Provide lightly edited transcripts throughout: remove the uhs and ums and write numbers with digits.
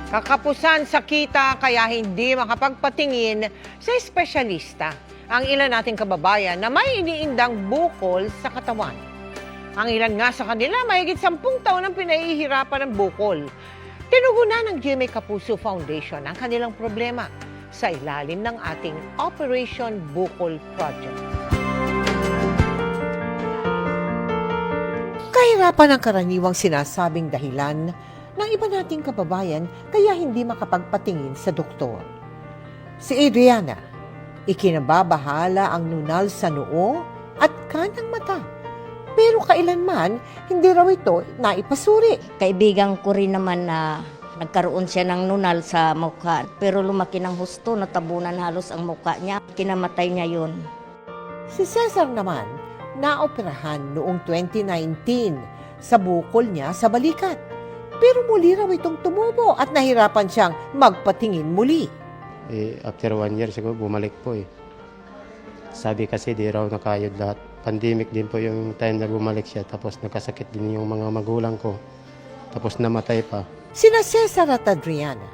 Kakapusan sa kita kaya hindi makapagpatingin sa espesyalista ang ilan nating kababayan na may iniindang bukol sa katawan. Ang ilan nga sa kanila mahigit 10 taon ang pinahihirapan ng bukol. Tinugunan ng GMA Kapuso Foundation ang kanilang problema sa ilalim ng ating Operation Bukol Project. Kahirapan ang karaniwang sinasabing dahilan ng iba nating kababayan kaya hindi makapagpatingin sa doktor. Si Adriana, ikinababahala ang nunal sa noo at kanang mata. Pero kailanman, hindi raw ito naipasuri. Kaibigan ko rin naman na nagkaroon siya ng nunal sa mukha. Pero lumaki ng husto, natabunan halos ang mukha niya. Kinamatay niya yun. Si Cesar naman, naoperahan noong 2019 sa bukol niya sa balikat. Pero muli raw itong tumubo at nahirapan siyang magpatingin muli. After 1 year siguro bumalik po eh. Sabi kasi di raw nakayod lahat. Pandemic din po yung time na bumalik siya. Tapos nakasakit din yung mga magulang ko. Tapos namatay pa. Sina Cesar at Adriana,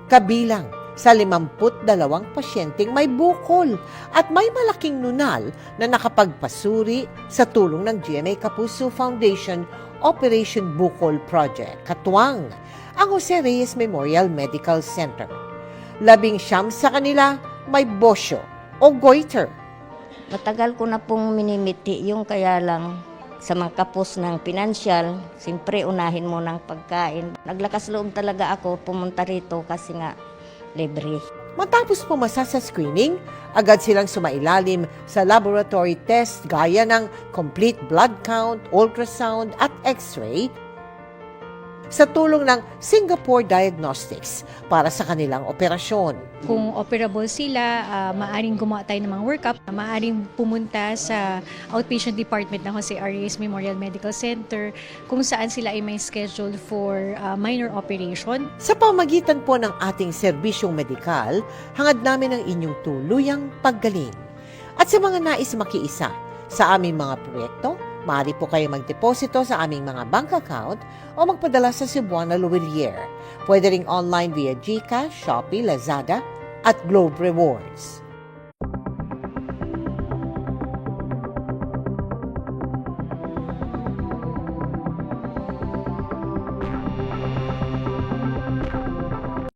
kabilang sa 52 pasyenteng may bukol at may malaking nunal na nakapagpasuri sa tulong ng GMA Kapuso Foundation Operation Bukol Project. Katuwang ang Jose Reyes Memorial Medical Center. 19 sa kanila may bosyo o goiter. Matagal ko na pong minimiti yung kaya lang sa mga kapos ng pinansyal, siyempre unahin mo ng pagkain. Naglakas loob talaga ako pumunta rito kasi nga libre. Matapos pumasa sa screening, agad silang sumailalim sa laboratory test gaya ng complete blood count, ultrasound at x-ray sa tulong ng Singapore Diagnostics para sa kanilang operasyon. Kung operable sila, maaring gumawa tayo ng mga workup, maaring pumunta sa outpatient department ng Jose Reyes Memorial Medical Center kung saan sila ay may schedule for minor operation. Sa pamagitan po ng ating serbisyong medikal, hangad namin ang inyong tuluyang paggaling. At sa mga nais makiisa sa aming mga proyekto, maaari po kayo magdeposito sa aming mga bank account o magpadala sa Cebuana Luwilier. Pwede ring online via GCash, Shopee, Lazada at Globe Rewards.